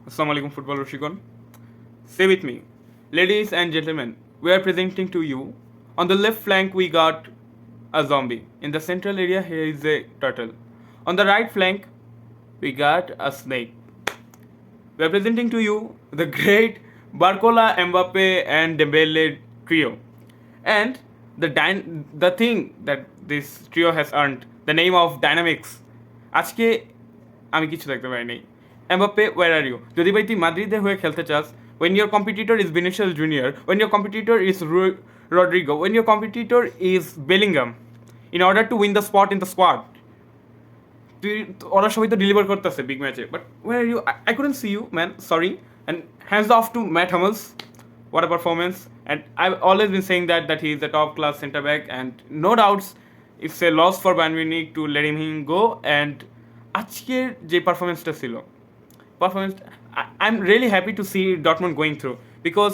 Assalamu alaikum, football Rushikon. Stay with me. Ladies and gentlemen, we are presenting to you. On the left flank, we got a zombie. In the central area, here is a turtle. On the right flank, we got a snake. We are presenting to you the great Barcola, Mbappe, and Dembele trio. And the thing that this trio has earned, the name of Dynamics. আজকে আমি কিছু দেখতে পাই নাই Mbappe war are you যদি ভাই তুই মাদ্রিদের হয়ে খেলতে চাস when your competitor is Vinicius Junior, when your competitor is Rodrigo, when your competitor is Bellingham, in order to win the spot in the squad, তুই ওরা সবাই তো ডেলিভার করতেছে বিগ ম্যাচে but where are you I couldn't see you man sorry and hands off to Mats Hummels what a performance and I've always been saying that he is a top class center back and no doubts it's a loss for Bayern Munich to let him go and আজকের যে পারফরমেন্সটা ছিল performance I am really happy to see Dortmund going through because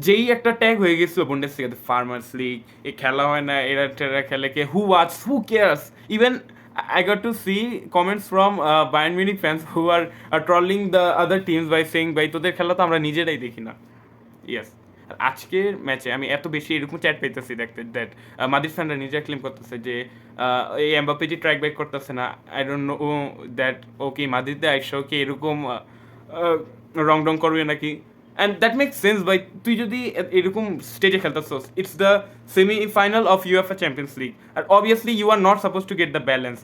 যেই একটা tag হয়ে গেছিল বুন্ডেসলিগাতে farmers league এ খেলা হয় না এরা টেরা খেলে কে who cares even I got to see comments from Bayern Munich fans who are trolling the other teams by saying ভাই তোদের খেলা তো আমরা নিজেরাই দেখি না ইয়েস আজকের ম্যাচে আমি এত বেশি এরকম চ্যাট পেতেছি দেখতে দ্যাট মাদ্রিদ ফ্যানরা নিজে ক্লেম করতেছে যে এই এমবাপ্পে যে ট্র্যাক ব্যাক করতেছে না I don't know that okay মাদ্রিদে আইসা ওকে এরকম রং ডং করবে নাকি অ্যান্ড দ্যাট মেক্স সেন্স বাই তুই যদি এরকম স্টেজে খেলতেছস it's the semi final of UEFA Champions League আর obviously you are not suppose to get the balance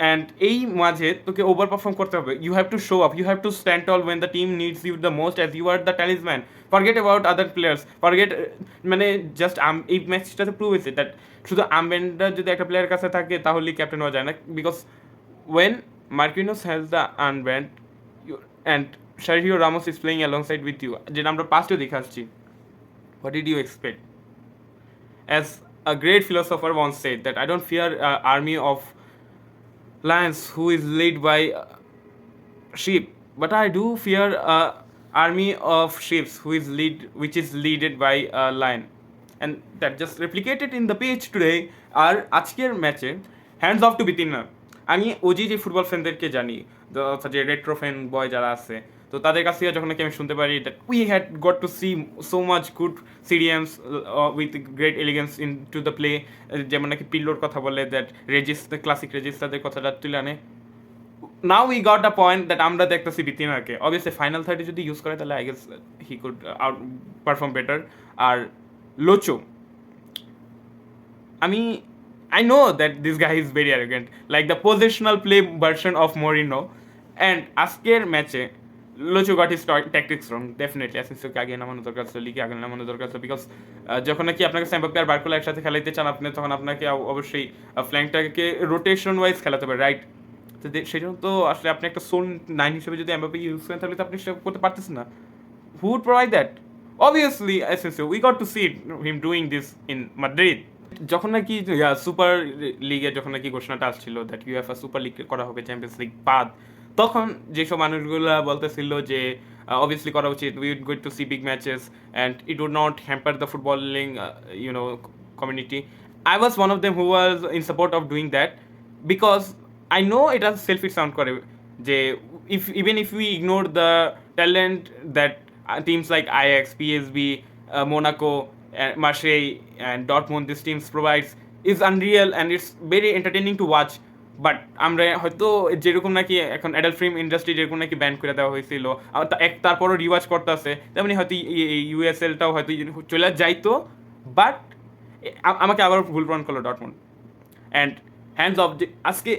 and এই মাঝে তোকে ওভার পারফর্ম করতে হবে you have to show up you have to stand tall when the team needs you the most as you are the talisman forget about other players forget মানে just এই ম্যাচটাতে prove হয়েছে that শুধু আর্মব্যান্ডটা যদি একটা প্লেয়ারের কাছে থাকে তাহলেই ক্যাপ্টেন হওয়া যায় না because when Marquinhos has the armband and Sergio Ramos is playing alongside with you যেটা আমরা পাস্টও দেখে আসছি what did you expect as a great philosopher once said that I don't fear army of lions who is led by sheep but I do fear army of sheep which is led by a lion and that just replicated in the pitch today আর আজকের ম্যাচে hands off two বিতিনা আমি OG যে football ফ্যানদেরকে জানি যে retro fan boy যারা আছে তো তাদের কাছ থেকে যখন নাকি আমি শুনতে পারি that we had got to see so much good CDMs with great elegance in to the play যেমন নাকি পিল্লোর কথা বলে that Regis the classic Regis তাদের কথাটা তুলে আনে now we got a point that আমরা দেখতেছি বিতিনাকে অবভিয়াসলি ফাইনাল থার্টি যদি ইউজ করে তাহলে I guess he could out perform better আর লোচো আমি I know that this guy is very arrogant, like the positional play version of Mourinho. And আজকের ম্যাচে লোচো গট হিজ ট্যাকটিক্স রং ডেফিনেটলি অ্যাসেন্সিওকে আগে নামানো দরকার ছিল লিগে আগে নামানো দরকার ছিল বিকজ যখন নাকি আপনাকে এমবাপ্পে আর বার্কোলা একসাথে খেলাইতে চান আপনি তখন আপনাকে অবশ্যই ফ্ল্যাঙ্কটাকে রোটেশন ওয়াইজ খেলাতে হবে রাইট তো সেই জন্য তো আসলে আপনি একটা সোল 9 হিসেবে যদি এমবাপ্পে ইউজ করেন তাহলে তো আপনি সেটা করতে পারতেছেন না who would provide that obviously Asensio we got to see him doing this in Madrid যখন নাকি সুপার লিগের যখন নাকি ঘোষণাটা আসছিল দ্যাট ইউএফএ সুপার লিগ করা হবে চ্যাম্পিয়ন্স লিগ বাদ তখন যেসব মানুষগুলো বলতেছিল যে অবভিয়াসলি করা উচিত we would going to see big matches and it would not hamper the footballing you know community I was one of them who was in support of doing that because I know এটা selfish sound করে যে if we ignore the talent that teams like Ajax PSV Monaco Marseille and Dortmund these teams provides is unreal and it's very entertaining to watch but আমরা হয়তো যেরকম নাকি এখন adult film industry যেরকম নাকি ban করে দেওয়া হয়েছিল তারপরও রিওয়াচ করতে আছে তেমনি হয়তো ইউএসএলটাও হয়তো চলে যাইতো বাট আমাকে আবার ভুল প্রমাণ করলো ডটমন্ড অ্যান্ড হ্যান্ডস অফ আজকে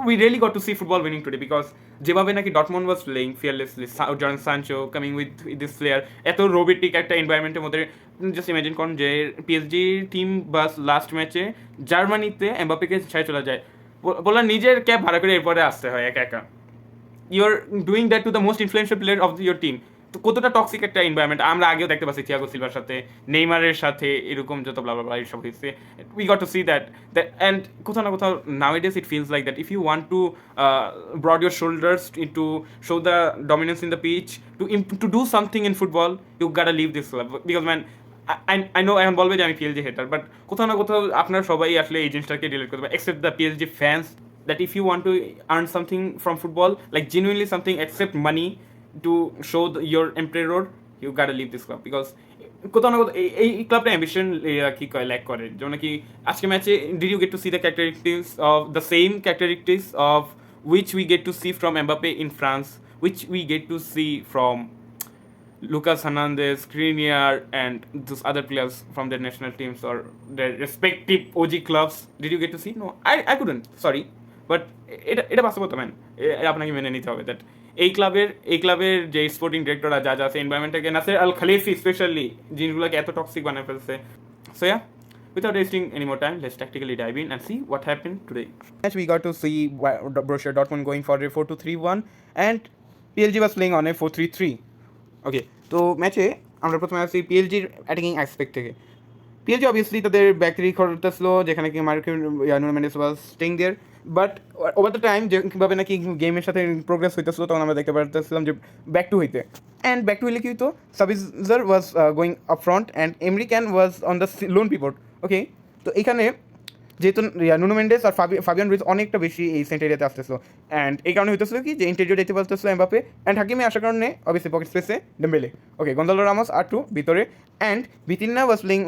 we really got to see football winning today because যেভাবে নাকি Dortmund was playing fearlessly Jordan Sancho coming with this player এত রোবোটিক একটা এনভায়রনমেন্টের মধ্যে জাস্ট ইমাজিন করুন যে পিএসজি টিম বাস লাস্ট ম্যাচে জার্মানিতে এমবাপ্পেকে ছেড়ে চলে যায় বললাম নিজের ক্যাব ভাড়া করে এরপরে আসতে হয় একা একা you are doing that to the most influential player of your team তো কতটা টক্সিক একটা এনভায়রনমেন্ট আমরা আগেও দেখতে পাচ্ছি থিয়াগো সিলভার সাথে নেইমারের সাথে এরকম যত ব্লা এইসব হয়েছে we got to see that and কোথাও না কোথাও nowadays it feels like that if you want to broad your shoulders to show the dominance in the pitch to do something in football you gotta leave this club because man I know এখন বলবে যে আমি পিএলজি হেটার but কোথাও না কোথাও আপনার সবাই আসলে এই জিনিসটাকে রিলেট করতে পারে except the PSG fans that if you want to earn something from football like genuinely something except money to show your emperor, you gotta leave this club because কোথাও না কোথাও এই ক্লাবটা অ্যাম্বিশন কি কয় ল্যাক করে, যেমন কি আজকে ম্যাচে did you get to see the characteristics of the same characteristics of which we get to see from Mbappe in France, which we get to see from Lucas Hernandez, Skriniar, and those other players from their national teams or their respective OG clubs. Did you get to see? No, I couldn't. Sorry, but এটা বাস্তবতা man, আপনাকে মেনে নিতে হবে that এই ক্লাবের যে sporting ডিরেক্টররা যা আছে এনভায়রনমেন্টটাকে, নাসের আল খালিফি স্পেশালি জিনিসগুলোকে এত টক্সিক বানিয়ে ফেলছে। So yeah, without wasting any more time, let's tactically dive in and see what happened today. Match we got to see Borussia Dortmund going for a 4-2-3-1 and PLG was playing on a 4-3-3. Okay, তো ম্যাচে আমরা প্রথমে আসছি পিএলজির attacking aspect থেকে। PSG obviously তাদের back three করতেছিল, যেখানে কি Marquinhos Nuno Mendes was staying there, but over the time যেভাবে নাকি গেমের সাথে প্রোগ্রেস হইতেছিল তখন আমরা দেখতে পারতেছিলাম যে ব্যাক টু হইতে, অ্যান্ড ব্যাক টু হইলে কি হইতো, Sabitzer was going up front and Emre Can was on the lone pivot. Okay, তো এখানে যেহেতু নুনো মেন্ডেস আর ফাবিয়ান রুইজ অনেকটা বেশি এই সেন্টার এরিয়াতে আসতেছিল, অ্যান্ড এই কারণে হইতেছিল কি যে ইন্টেরিয়র দেখতে পাচ্ছিল এমবাপে, অ্যান্ড হাকিমে আসার কারণে অবভিয়াসলি পকেট স্পেসে ডেম্বেলে। ওকে, গঞ্জালো রামোস আর টু ভিতরে, and Vitinha was playing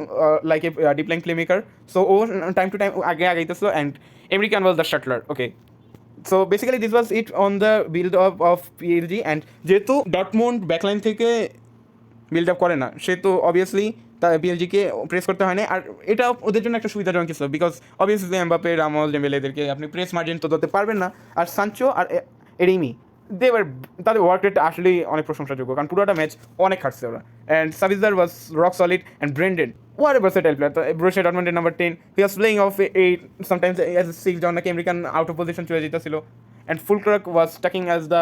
like a deep line play maker, so ও টাইম টু টাইম আগে আগাইতেছিল, and Emre Can was the shuttler. Okay, so basically this was it on the build of PSG, and যেহেতু Dortmund backline থেকে build up করে না, সে তো obviously তার পিএলজিকে press করতে হয় না, আর এটা ওদের জন্য একটা সুবিধাজনক ছিল because obviously Mbappe, Ramos, Dembélé এদেরকে আপনি প্রেস মার্জিন তো ধরতে পারবেন না, আর সানচো আর এরিমি তাদের ওয়ার্ক রেট আসলেই অনেক প্রশংসাযোগ্য, কারণ পুরোটা ম্যাচ অনেক খাটছে ওরা, and Sabitzer was rock solid and Brandt was a versatile player. তো ব্রুসিয়া ডর্টমুন্ডের number 10, he was playing of 8 sometimes as 6, যখন নাকি আমেরিকান আউট অফ পজিশন চলে যেতেছিল, and Füllkrug was stacking as the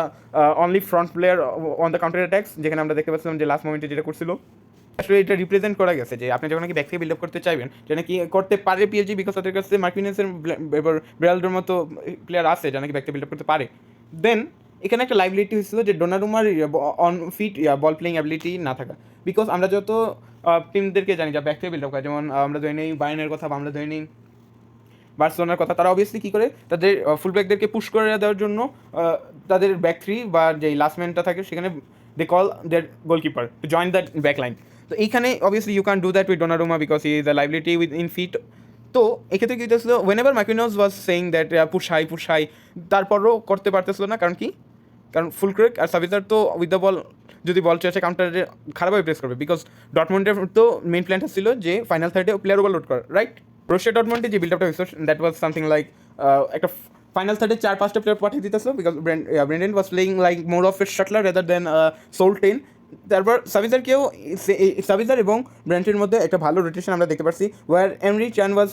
only front player on the counter attacks, যেখানে আমরা দেখতে পাচ্ছিলাম যে লাস্ট মোমেন্টে যেটা করছিল আসলে এটা রিপ্রেজেন্ট করা গেছে যে আপনি যখন নাকি ব্যাক থেকে বিল্ড আপ করতে চাইবেন, যেটা নাকি করতে পারে পিএলজি বিকজ তাদের কাছে মার্কিনেসের বেরালডোর মতো প্লেয়ার আছে যারা নাকি ব্যাক থেকে বিল্ড আপ করতে পারে। দেন এখানে একটা লাইবিলিটি হয়েছিল যে ডোনারুমার on feet ball playing ability না থাকা, বিকজ আমরা যত টিমদেরকে জানি যা ব্যাক থেকে বিল্ড আপ করে, যেমন আমরা ধরে নিই বায়ার্নের কথা বা আমরা ধরে নিই বার্সেলোনার কথা, তারা অবভিয়াসলি কী করে তাদের ফুলব্যাকদেরকে পুশ করে দেওয়ার জন্য তাদের ব্যাক থ্রি বা যেই লাস্ট ম্যানটা থাকে সেখানে they call their goalkeeper to join that back line. তো এইখানে obviously you can do that with Donnarumma because he is the liability with in feet. তো এক্ষেত্রে কী হতেছিল, whenever Marquinhos was saying that push high, তারপরও করতে পারতেছিল না, কারণ কি, কারণ ফুলক্রেক আর সাবিজার তো উইথ দ্য বল যদি বল চেয়েছে কাউন্টারে খারাপভাবে প্রেস করবে, বিকজ ডটমন্ডের তো মেইন প্ল্যানটা ছিল যে ফাইনাল থার্ডে প্লেয়ার ওভারলোড করা, রাইট? ব্রুসিয়া ডটমন্ডে যে বিল্ড আপটা হয়েছিল দ্যাট ওয়াজ সামথিং লাইক একটা ফাইনাল থার্ডে 4-5টা প্লেয়ার পাঠিয়ে দিতেছিল because Brendan was playing like more of a shuttler rather than sole 10। তারপর সাবিজার এবং ব্র্যান্টের মধ্যে একটা ভালো রোটেশন আমরা দেখতে পাচ্ছি, where Emre Can was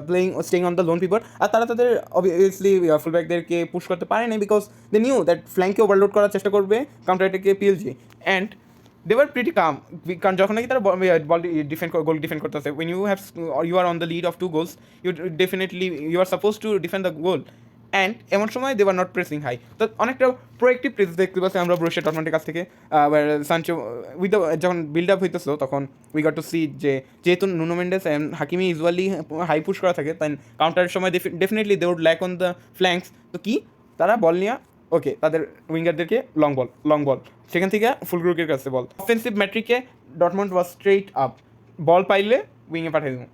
playing staying on the lone people, আর তারা তাদের অবভিয়াসলি ফুলব্যাকদেরকে পুশ করতে পারে না বিকজ দে নিউ দ্যাট ফ্ল্যাঙ্কে ওভারলোড করার চেষ্টা করবে কাউন্টার অ্যাটাকে পিএলজি, and they were pretty calm, কারণ যখন নাকি তারা বল গোল ডিফেন্ড করতেছে, when you are on the lead of 2 goals, you are supposed to defend the goal, and এমন সময় they were not pressing high. তো অনেকটা প্রোয়েক্টিভ প্রেস দেখতে পাচ্ছি আমরা ব্রুসিয়া ডটমন্ডের কাছ থেকে। সানচো উইথ যখন বিল্ড আপ হইতেছিল তখন উই গট টু সি যে যেহেতু Nuno Mendes and Hakimi usually high push করা থাকে, তাই কাউন্টারের সময় definitely they would lack on the flanks. তো কি তারা বল নিয়ে ওকে তাদের উইঙ্গারদেরকে লং বল সেখান থেকে ফুলক্রুকের কাছে বল, অফেন্সিভ ম্যাট্রিকে Dortmund was straight up, ball পাইলে উইংয়ে পাঠিয়ে দেবো,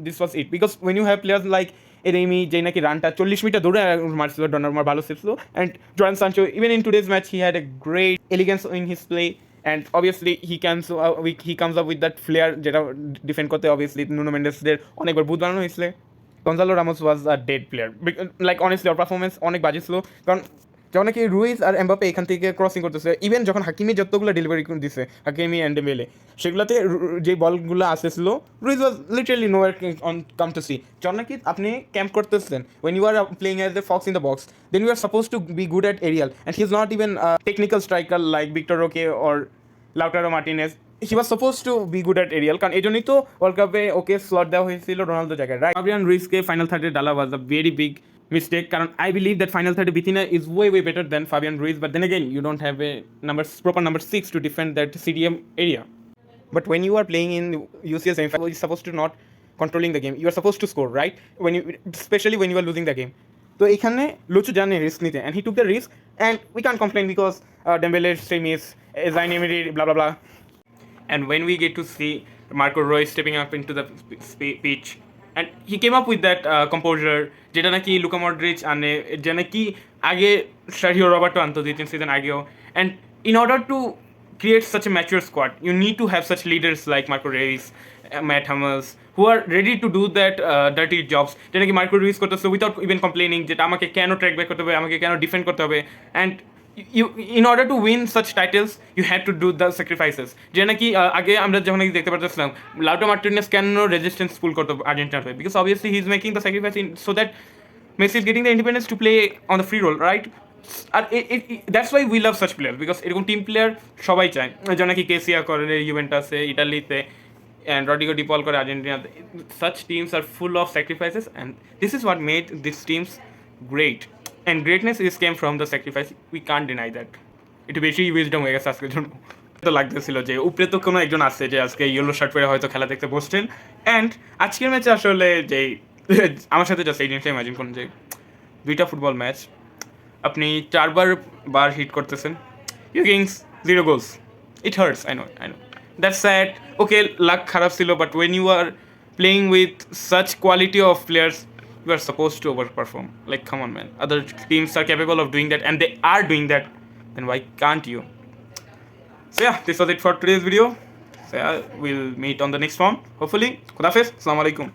this was it, because when you have players like Adeyemi যে নাকি রানটা 40 মিটার দৌড়ে মারছিল, ডনারুমার ভালো ছিল, and Jadon Sancho even in today's match he had a great elegance in his play, and obviously he comes up with that flair যেটা defend করতে obviously Nuno মেন্ডেসদের অনেকবার বুথ বানানো হয়েছিল। Gonzalo Ramos was a dead player, like honestly ওর performance অনেক বাজে ছিল, কারণ যখন নাকি রুইজ আর এমবাপে এখান থেকে ক্রসিং করতেছে, ইভেন যখন হাকিমি যতগুলো ডেলিভারি দিছে হাকিমি অ্যান্ড ডেম্বেলে, সেগুলোতে যে বলগুলো আসতেছিল Ruiz was literally no on come to see. যখন নাকি আপনি ক্যাম্প করতেছেন, when you are playing as a fox in the box, then you are suppose to be good at aerial, and he is not even technical striker like Vitor Roque or Lautaro Martinez, he was suppose to be good at aerial, কারণ এই জন্যই তো world কাপে ওকে slot দেওয়া হয়েছিল Ronaldo জায়গায়, right? Fabien রুইজকে final থার্ডে ডালা ওয়াজ a very big mistake, কারণ I believe that final third Vitinha is way better than Fabian Ruiz, but then again you don't have a proper number 6 to defend that CDM area. But when you are playing in UCL semi-final, you're supposed to not controlling the game, you are supposed to score, right? Especially when you are losing the game. তো এখানে লুচু জানে risk নিতে, and he took the risk, and we can complain because ডেম্বেলের same is Zayn Emery, blah blah blah. And when we get to see Marco Reus stepping up into the pitch, and he came up with that composure যেটা নাকি Luka Modric আনে, যে নাকি আগে সার্হিও Roberto আনতো 2-3 season আগেও, and in order to create such a mature squad you need to have such leaders like Marco Reus, Matt Hummels, who are ready to do that dirty jobs যেটা নাকি Marco reuse করতেছে without even complaining, যেটা আমাকে কেন track back করতে হবে, আমাকে কেন ডিফেন্ড করতে হবে, and you in order to win such titles you have to do the sacrifices যে নাকি আগে আমরা যখন নাকি দেখতে পাচ্ছিলাম লাউটো মার্টিনেস কেন রেজিস্ট্যান্স পুল করতে আর্জেন্টিনার হয়ে, because obviously he is making the sacrifice so that Messi is getting the independence to play on the free role, right? আর that's why we love such player, because এরকম টিম প্লেয়ার সবাই চায়, যে নাকি কেসিয়া করে ইউভেন্টাসে, ইটালিতে, and Rodrigo De Paul করে আর্জেন্টিনাতে. Such teams are full of sacrifices, and this is what made these teams great. And greatness is came from the sacrifice. We can't deny that. একটু বেশি wisdom হয়ে গেছে আজকের জন্য। তো লাগতেছিল যে উপরে তো কোনো একজন আছে যে আজকে ইয়েলো শার্ট পরে হয়তো খেলা দেখতে বসছেন, অ্যান্ড আজকের ম্যাচে আসলে যে আমার সাথে জাস্ট এই জিনিসটা ইমাজিন করুন যে 2টা ফুটবল ম্যাচ আপনি 4বার হিট করতেছেন, you গেইংস 0 goals. It hurts, I know. That's sad. Okay, luck খারাপ ছিল, but when you are playing with such quality of players you are supposed to overperform. Like, come on, man. Other teams are capable of doing that, and they are doing that. Then why can't you? So yeah, this was it for today's video. So yeah, we'll meet on the next one. Hopefully. Khuda Hafiz. Assalamu alaikum.